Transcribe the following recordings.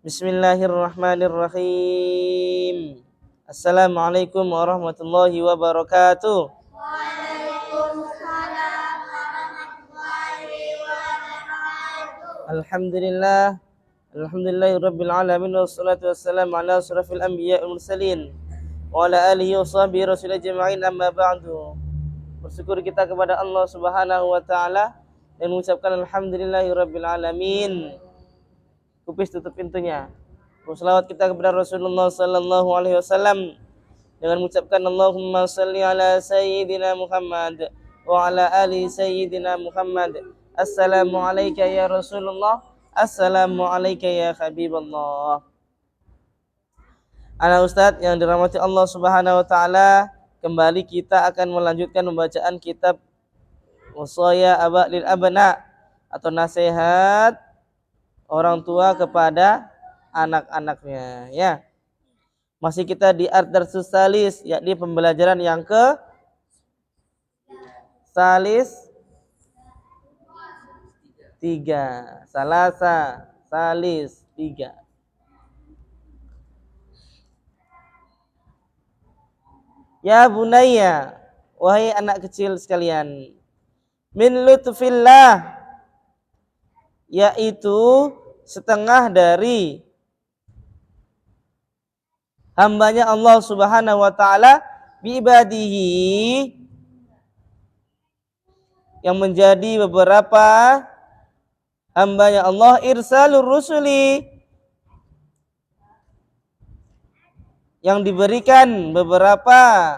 Bismillahirrahmanirrahim. Assalamualaikum warahmatullahi wabarakatuh. Alhamdulillah. Alhamdulillahirabbil alamin wassalatu wassalamu ala asyrafil anbiya'i wal mursalin wa ala alihi wa sahbihi rasul ajma'in amma ba'du. Bersyukur kita kepada Allah Subhanahu wa taala dan mengucapkan alhamdulillahirabbil alamin. Kupis tutup pintunya. Berselawat kita kepada Rasulullah sallallahu alaihi wasallam dengan mengucapkan Allahumma shalli ala sayyidina Muhammad wa ala ali sayyidina Muhammad. Assalamu alayka ya Rasulullah, assalamu alayka ya Habiballah. Anak Ustadz yang dirahmati Allah Subhanahu wa taala, kembali kita akan melanjutkan pembacaan kitab Wasaya Aba lil Abna atau nasihat orang tua kepada anak-anaknya, ya. Masih kita di ad-darsus salis, yakni pembelajaran yang ke salis 3. Salasa, salis 3. Ya bunayya, wahai anak kecil sekalian, min lutfillah, yaitu setengah dari hambanya Allah Subhanahu wa taala bi ibadihi, yang menjadi beberapa hambanya Allah, irsalur rusuli, yang diberikan beberapa,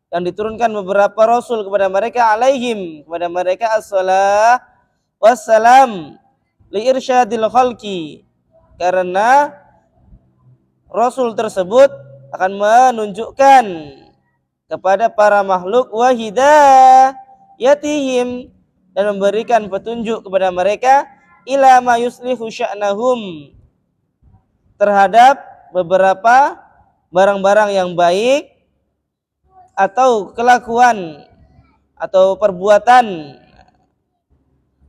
yang diturunkan beberapa rasul kepada mereka, alaihim, kepada mereka as-salah wassalam, li irsyadil khalqi, karena rasul tersebut akan menunjukkan kepada para makhluk wa hidayatihim, dan memberikan petunjuk kepada mereka ila ma yuslihu sya'nahum, terhadap beberapa barang-barang yang baik atau kelakuan atau perbuatan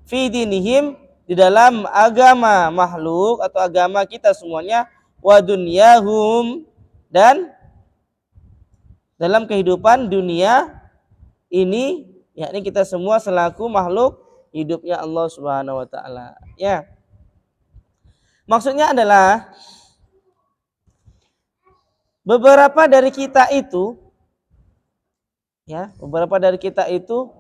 fi dinihim, di dalam agama makhluk atau agama kita semuanya, wa dunyahum, dan dalam kehidupan dunia ini, yakni kita semua selaku makhluk hidupnya Allah Subhanahu wa taala, ya. Maksudnya adalah beberapa dari kita itu, ya, beberapa dari kita itu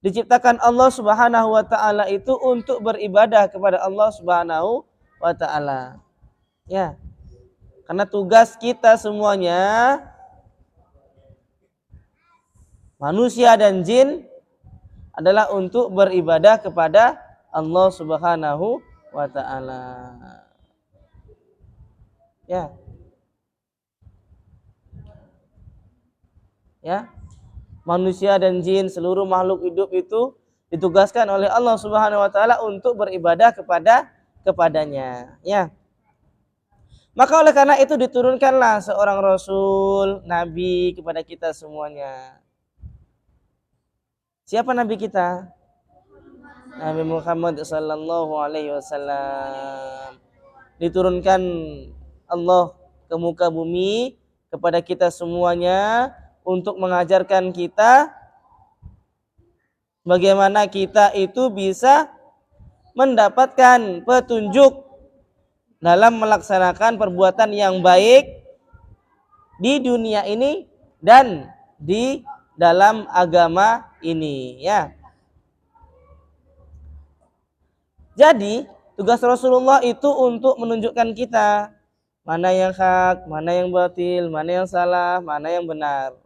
diciptakan Allah Subhanahu wa taala itu untuk beribadah kepada Allah Subhanahu wa taala. Ya. Karena tugas kita semuanya, manusia dan jin, adalah untuk beribadah kepada Allah Subhanahu wa taala. Ya. Ya. Manusia dan jin, seluruh makhluk hidup itu ditugaskan oleh Allah Subhanahu wa taala untuk beribadah kepadanya, ya. Maka oleh karena itu diturunkanlah seorang rasul, nabi kepada kita semuanya. Siapa nabi kita? Nabi Muhammad sallallahu alaihi wasallam. Diturunkan Allah ke muka bumi kepada kita semuanya untuk mengajarkan kita bagaimana kita itu bisa mendapatkan petunjuk dalam melaksanakan perbuatan yang baik di dunia ini dan di dalam agama ini, ya. Jadi tugas Rasulullah itu untuk menunjukkan kita mana yang hak, mana yang batil, mana yang salah, mana yang benar,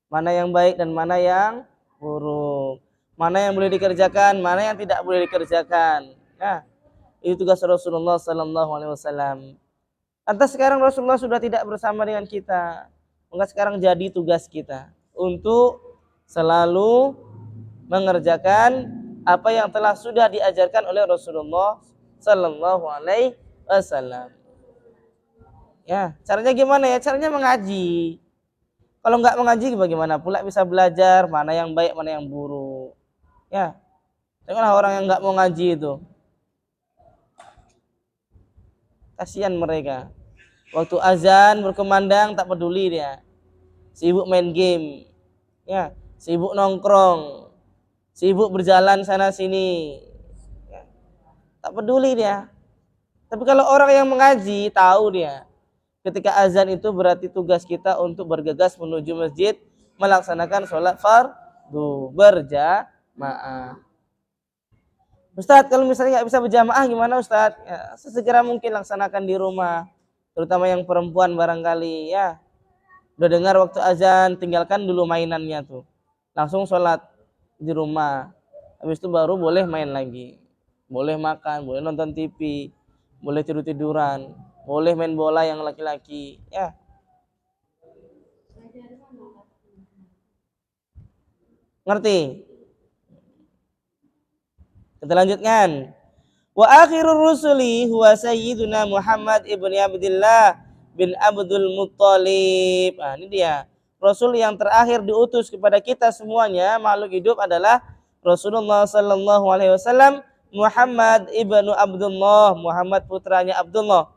mana yang baik dan mana yang buruk, mana yang boleh dikerjakan, mana yang tidak boleh dikerjakan. Nah, itu tugas Rasulullah sallallahu alaihi wasallam. Lantas sekarang Rasulullah sudah tidak bersama dengan kita, maka sekarang jadi tugas kita untuk selalu mengerjakan apa yang telah sudah diajarkan oleh Rasulullah sallallahu alaihi wasallam. Ya, caranya gimana ya? Caranya mengaji. Kalau nggak mengaji bagaimana pula bisa belajar mana yang baik, mana yang buruk? Ya, janganlah orang yang nggak mau ngaji itu. Kasihan mereka. Waktu azan berkumandang tak peduli dia. Sibuk main game. Ya, sibuk nongkrong. Sibuk berjalan sana sini. Ya, tak peduli dia. Tapi kalau orang yang mengaji tahu dia. Ketika azan itu berarti tugas kita untuk bergegas menuju masjid melaksanakan sholat fardu berjamaah. Ustadz, kalau misalnya nggak bisa berjamaah gimana Ustadz? Ya, sesegera mungkin laksanakan di rumah, terutama yang perempuan barangkali ya. Udah dengar waktu azan, tinggalkan dulu mainannya tuh, langsung sholat di rumah. Habis itu baru boleh main lagi, boleh makan, boleh nonton TV, boleh tidur-tiduran, boleh main bola yang laki-laki ya. Ngerti? Kita lanjutkan. Wa akhirur rusuli huwa sayyiduna Muhammad ibni Abdullah bin Abdul Muttalib. Nah, ini dia. Rasul yang terakhir diutus kepada kita semuanya makhluk hidup adalah Rasulullah sallallahu alaihi wasallam Muhammad ibnu Abdullah, Muhammad putranya Abdullah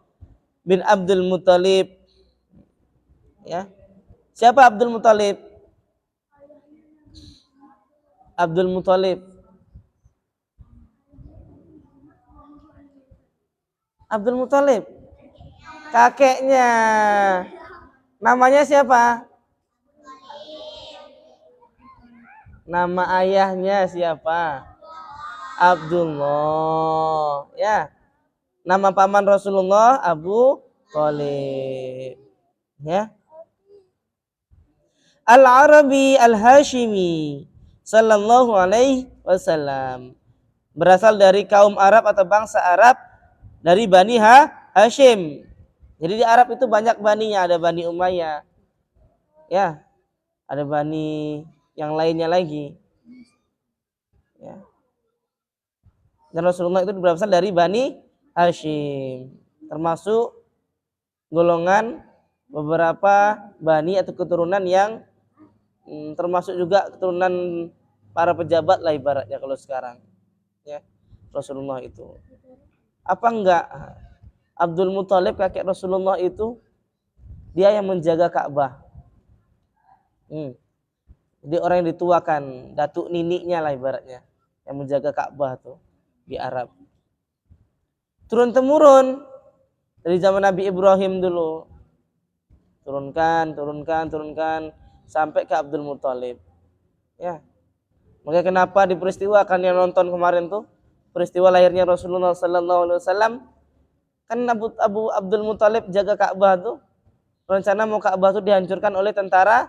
bin Abdul Muttalib. Ya. Siapa Abdul Muttalib? Abdul Muttalib. Abdul Muthalib, kakeknya. Namanya siapa? Nama ayahnya siapa? Abdullah. Ya. Nama paman Rasulullah Abu Thalib. Ya. Al-Arabi Al-Hashimi sallallahu alaihi wasallam. Berasal dari kaum Arab atau bangsa Arab dari Bani Hashim. Jadi di Arab itu banyak baninya, ada Bani Umayyah. Ya. Ada Bani yang lainnya lagi. Ya. Dan Rasulullah itu berasal dari Bani Hashim. Termasuk golongan beberapa bani atau keturunan yang termasuk juga keturunan para pejabat lah ibaratnya kalau sekarang. Ya. Rasulullah itu. Apa enggak Abdul Muthalib kakek Rasulullah itu dia yang menjaga Ka'bah. Jadi orang yang dituakan, datuk niniknya lah ibaratnya yang menjaga Ka'bah tuh di Arab. Turun temurun dari zaman Nabi Ibrahim dulu. Turunkan sampai ke Abdul Muthalib. Ya. Makanya kenapa di peristiwa kan yang nonton kemarin tuh peristiwa lahirnya Rasulullah sallallahu alaihi wasallam kan Abdul Muthalib jaga Ka'bah tuh. Rencana mau Ka'bah tuh dihancurkan oleh tentara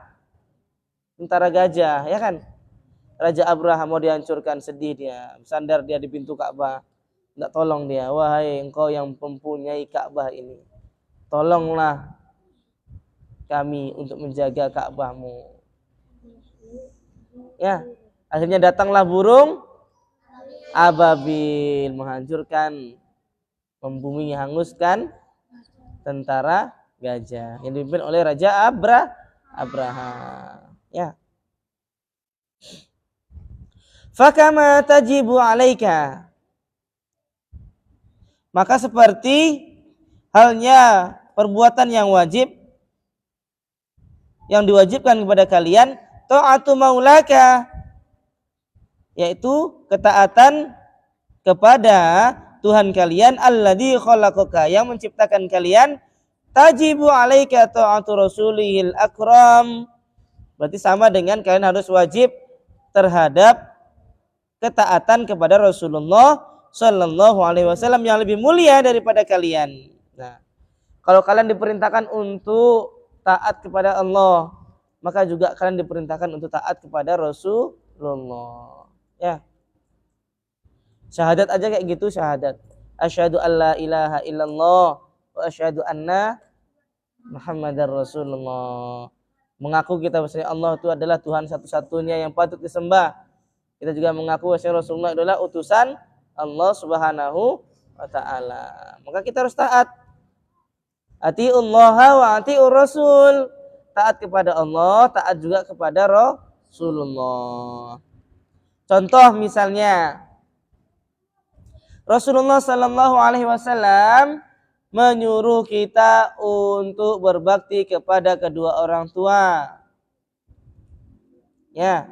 gajah, ya kan? Raja Abraham mau dihancurkan, sedih dia, sandar dia di pintu Ka'bah. Enggak tolong dia, wahai engkau yang mempunyai Ka'bah ini, tolonglah kami untuk menjaga Ka'bahmu. Ya, akhirnya datanglah burung ababil menghancurkan, membumi, hanguskan tentara gajah yang dipimpin oleh Raja Abraham. Ya. Fakama tajibu alaika. Maka seperti halnya perbuatan yang wajib yang diwajibkan kepada kalian, ta'atu maulaka, yaitu ketaatan kepada Tuhan kalian alladzi khalaqaka, yang menciptakan kalian. Tajibu alaika ta'atu rasulihil akram, berarti sama dengan kalian harus wajib terhadap ketaatan kepada Rasulullah sallallahu alaihi wasallam yang lebih mulia daripada kalian. Nah, kalau kalian diperintahkan untuk taat kepada Allah, maka juga kalian diperintahkan untuk taat kepada Rasulullah. Ya. Syahadat aja kayak gitu, syahadat. Asyhadu alla ilaha illallah wa asyhadu anna Muhammadar Rasulullah. Mengaku kita bahwa Allah itu adalah Tuhan satu-satunya yang patut disembah. Kita juga mengaku bahwa Rasulullah adalah utusan Allah Subhanahu wa taala. Maka kita harus taat. Atiullaha wa atiur rasul. Taat kepada Allah, taat juga kepada Rasulullah. Contoh misalnya Rasulullah sallallahu alaihi wasallam menyuruh kita untuk berbakti kepada kedua orang tua. Ya.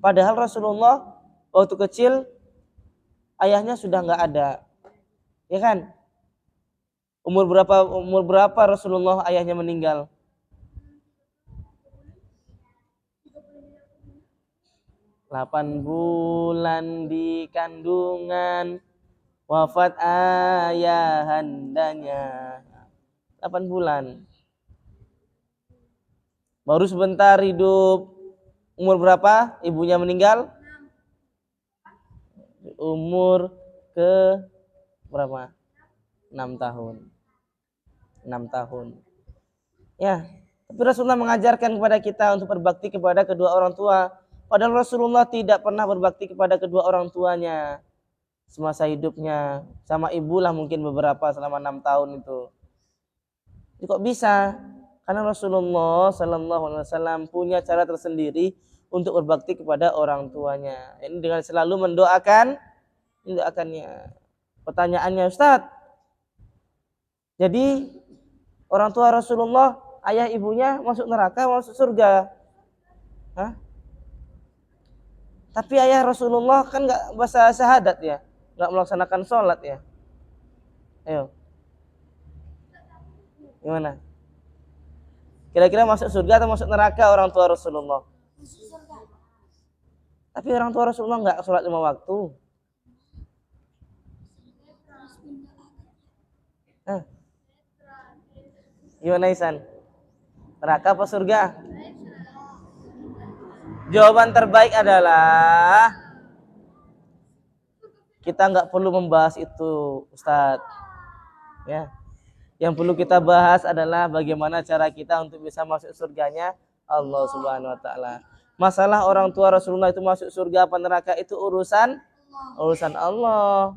Padahal Rasulullah waktu kecil ayahnya sudah nggak ada. Ya kan? Umur berapa Rasulullah ayahnya meninggal? 8 bulan di kandungan, wafat ayahandanya. 8 bulan. Baru sebentar hidup. Umur berapa ibunya meninggal? Umur ke berapa? 6 tahun. 6 tahun. Ya, tapi Rasulullah mengajarkan kepada kita untuk berbakti kepada kedua orang tua. Padahal Rasulullah tidak pernah berbakti kepada kedua orang tuanya semasa hidupnya. Sama ibulah mungkin beberapa selama 6 tahun itu. Ini kok bisa? Karena Rasulullah Sallallahu Alaihi Wasallam punya cara tersendiri untuk berbakti kepada orang tuanya. Ini dengan selalu mendoakannya. Pertanyaannya, Ustaz, jadi orang tua Rasulullah, ayah ibunya masuk neraka, masuk surga? Hah? Tapi ayah Rasulullah kan nggak bahasa syahadat ya, nggak melaksanakan sholat ya. Ayo, gimana? Kira-kira masuk surga atau masuk neraka orang tua Rasulullah? Tapi orang tua Rasulullah nggak sholat 5 waktu. Hah? Gimana Isan? Neraka apa surga? Jawaban terbaik adalah kita nggak perlu membahas itu, Ustadz. Ya, yang perlu kita bahas adalah bagaimana cara kita untuk bisa masuk surganya Allah Subhanahu Wa Taala. Masalah orang tua Rasulullah itu masuk surga apa neraka itu urusan Allah.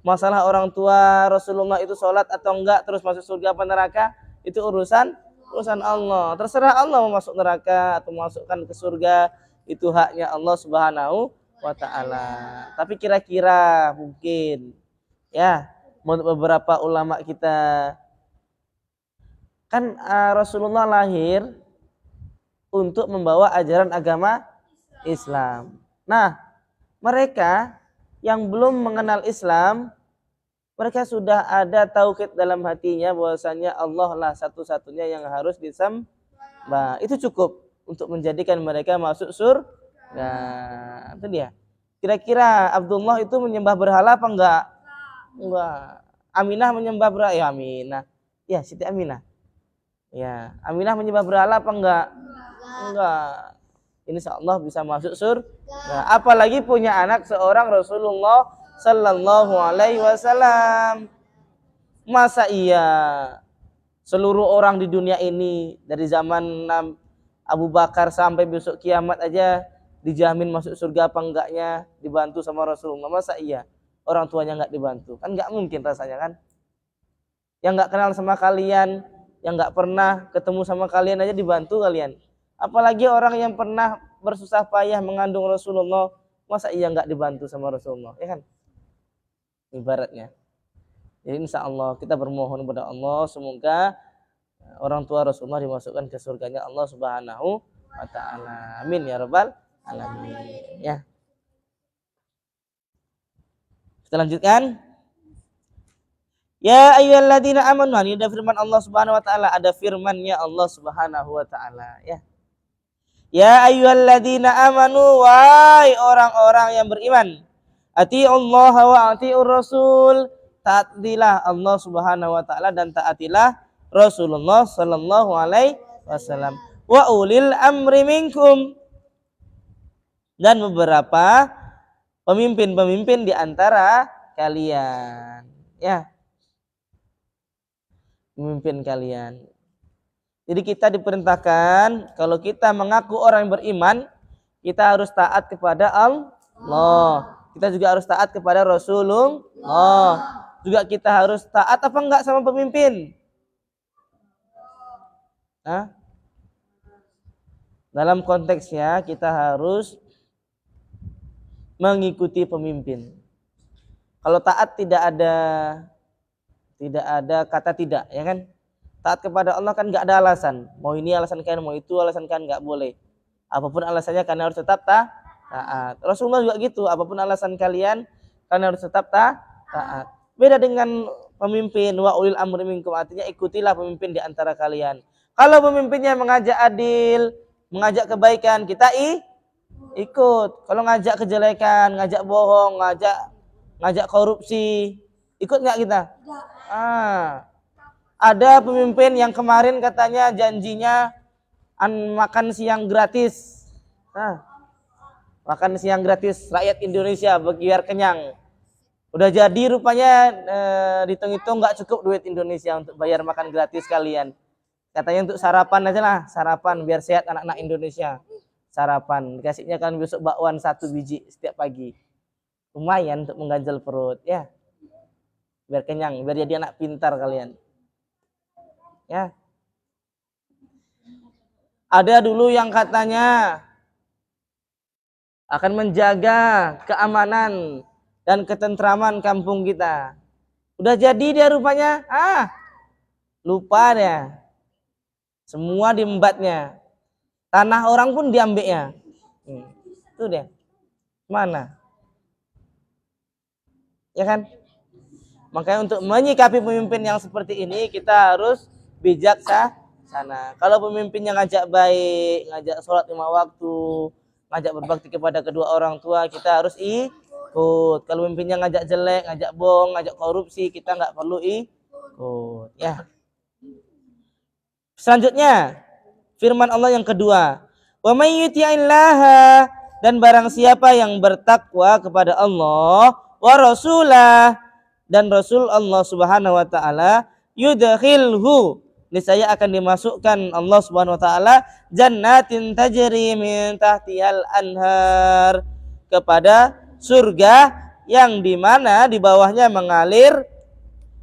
Masalah orang tua Rasulullah itu sholat atau enggak terus masuk surga apa neraka itu urusan Allah. Terserah Allah mau masuk neraka atau masukkan ke surga, itu haknya Allah Subhanahu wa Ta'ala. Tapi kira-kira mungkin ya menurut beberapa ulama kita kan Rasulullah lahir untuk membawa ajaran agama Islam. Nah, mereka yang belum mengenal Islam, mereka sudah ada tauhid dalam hatinya bahwasanya Allah lah satu-satunya yang harus disembah. Itu cukup untuk menjadikan mereka masuk surga. Itu dia. Kira-kira Abdullah itu menyembah berhala apa enggak? Enggak. Aminah menyembah berhala? Ya Aminah. Ya Siti Aminah. Ya, Aminah menyembah berhala apa enggak? Enggak. Insya Allah bisa masuk surga. Apalagi punya anak seorang Rasulullah Sallallahu Alaihi Wasallam. Masa iya seluruh orang di dunia ini dari zaman Abu Bakar sampai besok kiamat aja dijamin masuk surga apa enggaknya dibantu sama Rasulullah? Masa iya orang tuanya enggak dibantu? Kan enggak mungkin rasanya kan? Yang enggak kenal sama kalian, yang enggak pernah ketemu sama kalian aja dibantu kalian. Apalagi orang yang pernah bersusah payah mengandung Rasulullah, masa iya enggak dibantu sama Rasulullah? Ya kan? Ibaratnya. Jadi insya Allah kita bermohon kepada Allah semoga orang tua Rasulullah dimasukkan ke surganya Allah Subhanahu wa Ta'ala. Amin ya rabbal alamin. Ya. Kita lanjutkan. Ya ayyuhalladzina amanu, ini ada firman Allah Subhanahu wa Ta'ala, ada firman-Nya Allah Subhanahu wa Ta'ala ya. Ya ayyuhalladzina amanu, wahai orang-orang yang beriman, atiiullah wa atiiur rasul, taatilah Allah Subhanahu wa Ta'ala dan taatilah Rasulullah Sallallahu Alaihi Wasallam. Wa ulil amri minkum, dan beberapa pemimpin-pemimpin di antara kalian. Ya, pemimpin kalian. Jadi kita diperintahkan kalau kita mengaku orang yang beriman, kita harus taat kepada Allah. Kita juga harus taat kepada Rasulullah. Juga kita harus taat apa enggak sama pemimpin? Hah? Dalam konteksnya kita harus mengikuti pemimpin. Kalau taat tidak ada kata tidak, ya kan? Taat kepada Allah kan nggak ada alasan. Mau ini alasan kalian, mau itu alasan kalian, nggak boleh. Apapun alasannya kalian harus tetap taat. Rasulullah juga gitu. Apapun alasan kalian harus tetap taat. Beda dengan pemimpin, wa ulil amri minkum, artinya ikutilah pemimpin di antara kalian. Kalau pemimpinnya mengajak adil, mengajak kebaikan, kita ikut. Kalau ngajak kejelekan, ngajak bohong, ngajak korupsi, ikut nggak kita? Ada pemimpin yang kemarin katanya janjinya makan siang gratis. Makan siang gratis rakyat Indonesia biar kenyang. Udah jadi rupanya dihitung-hitung nggak cukup duit Indonesia untuk bayar makan gratis kalian. Katanya untuk sarapan aja lah, sarapan biar sehat anak-anak Indonesia. Sarapan, dikasihnya kan besok bakwan 1 biji setiap pagi. Lumayan untuk mengganjal perut, ya. Biar kenyang, biar jadi anak pintar kalian. Ya. Ada dulu yang katanya akan menjaga keamanan dan ketentraman kampung kita. Udah jadi dia rupanya, lupa dia. Semua diembatnya. Tanah orang pun diambilnya. Itu dia. Mana? Ya kan? Makanya untuk menyikapi pemimpin yang seperti ini kita harus bijaksana. Kalau pemimpinnya ngajak baik, ngajak sholat 5 waktu, ngajak berbakti kepada kedua orang tua, kita harus ikut. Kalau pemimpinnya ngajak jelek, ngajak bohong, ngajak korupsi, kita nggak perlu ikut. Ya. Selanjutnya, firman Allah yang kedua, wa may yuti'illaha, dan barang siapa yang bertakwa kepada Allah wa rasulah, dan Rasul Allah Subhanahu wa taala, yudkhilhu, niscaya akan dimasukkan Allah Subhanahu wa taala jannatin tajri min tahtihal anhar, kepada surga yang dimana di bawahnya mengalir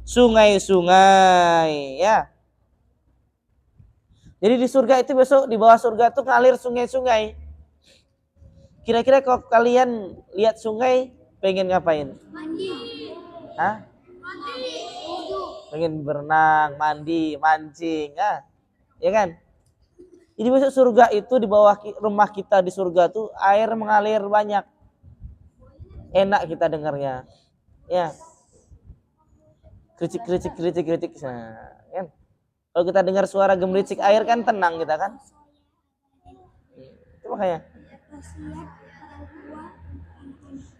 sungai-sungai, ya. Jadi di surga itu besok, di bawah surga itu ngalir sungai-sungai. Kira-kira kalau kalian lihat sungai pengen ngapain? Mandi. Pengen berenang, mandi, mancing, ya kan? Jadi besok surga itu di bawah rumah kita di surga tuh air mengalir banyak. Enak kita dengarnya. Ya. Kritik. Nah, kan? Kalau kita dengar suara gemericik air kan tenang kita kan? Itu makanya.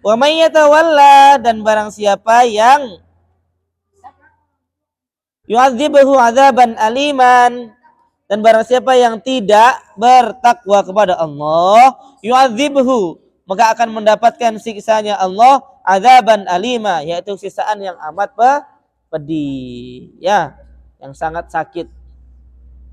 Wa may yatawalla, dan barang siapa yang yu'adzibuhu 'adzaban aliman, dan barang siapa yang tidak bertakwa kepada Allah, yu'adzibuhu, maka akan mendapatkan siksanya Allah, 'adzaban alima, yaitu siksaan yang amat pedih, ya, yang sangat sakit.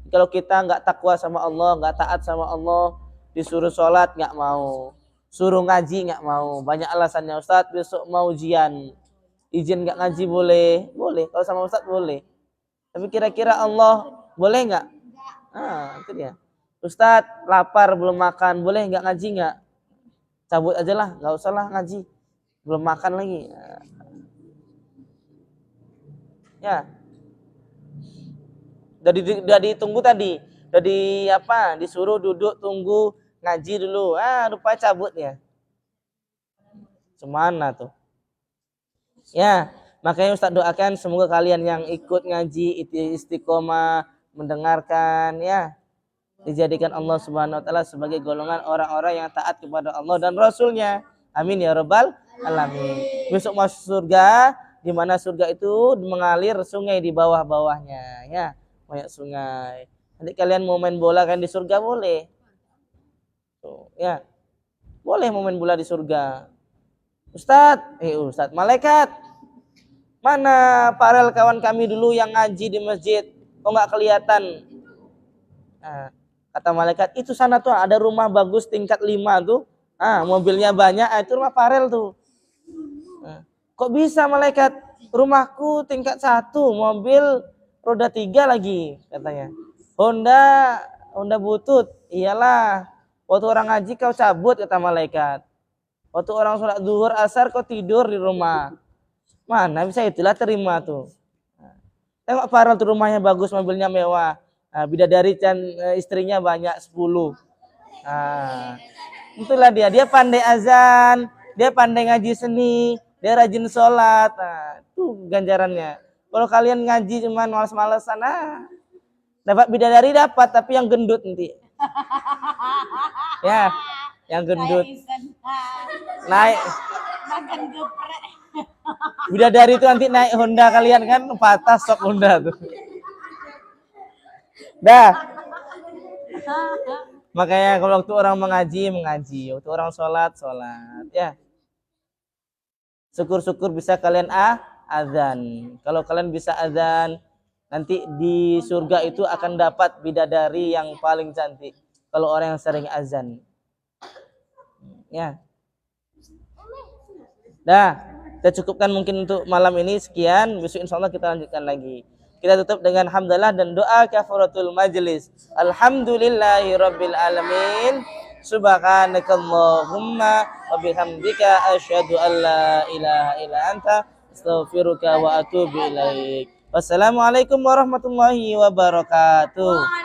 Kalau kita nggak takwa sama Allah, nggak taat sama Allah, disuruh sholat nggak mau, suruh ngaji nggak mau, banyak alasannya. Ustadz besok mau ujian, izin nggak ngaji boleh, kalau sama Ustadz boleh. Tapi kira-kira Allah boleh nggak? Itu dia. Ustadz lapar belum makan, boleh nggak ngaji nggak? Cabut aja lah, nggak usah lah ngaji, belum makan lagi. Ya. Udah ditunggu tadi, disuruh duduk tunggu ngaji dulu, rupanya cabut ya. Semana tuh. Ya, makanya Ustaz doakan semoga kalian yang ikut ngaji istiqomah mendengarkan, ya, dijadikan Allah Subhanahu wa taala sebagai golongan orang-orang yang taat kepada Allah dan Rasulnya. Amin ya rabbal alamin. Besok masuk surga, di mana surga itu mengalir sungai di bawah-bawahnya, ya. Banyak sungai. Nanti kalian mau main bola kan di surga boleh. Tuh, ya. Boleh mau main bola di surga. Ustadz, malaikat. Mana parel kawan kami dulu yang ngaji di masjid? Kok nggak kelihatan? Kata malaikat, itu sana tuh ada rumah bagus tingkat 5 tuh. Mobilnya banyak, itu rumah parel tuh. Kok bisa malaikat? Rumahku tingkat 1, mobil roda 3 lagi katanya. Honda butut. Iyalah. Waktu orang ngaji kau cabut, kata malaikat. Waktu orang sholat zuhur asar kau tidur di rumah. Mana bisa itulah terima tuh. Tengok Farel tuh rumahnya bagus, mobilnya mewah. Nah, bidadari dan istrinya banyak 10. Nah, itulah dia pandai azan, dia pandai ngaji seni, dia rajin sholat. Nah, itu ganjarannya. Kalau kalian ngaji cuman males-malesan, dapat bidadari dapat, tapi yang gendut nanti. Ya, yang gendut. Naik. Bidadari itu nanti naik Honda kalian kan, patah sok Honda tuh. Dah. Makanya kalau waktu orang mengaji, waktu orang sholat, ya. Syukur-syukur bisa kalian azan. Kalau kalian bisa azan, nanti di surga itu akan dapat bidadari yang paling cantik. Kalau orang yang sering azan. Ya. Dah, kita cukupkan mungkin untuk malam ini sekian. Besok insya Allah kita lanjutkan lagi. Kita tutup dengan hamdalah dan doa kafaratul majlis. Alhamdulillahirabbil alamin. Subhanakallahumma wa bihamdika asyhadu an la ilaha illa anta astaghfiruka wa atubu ilaik. Wassalamualaikum warahmatullahi wabarakatuh.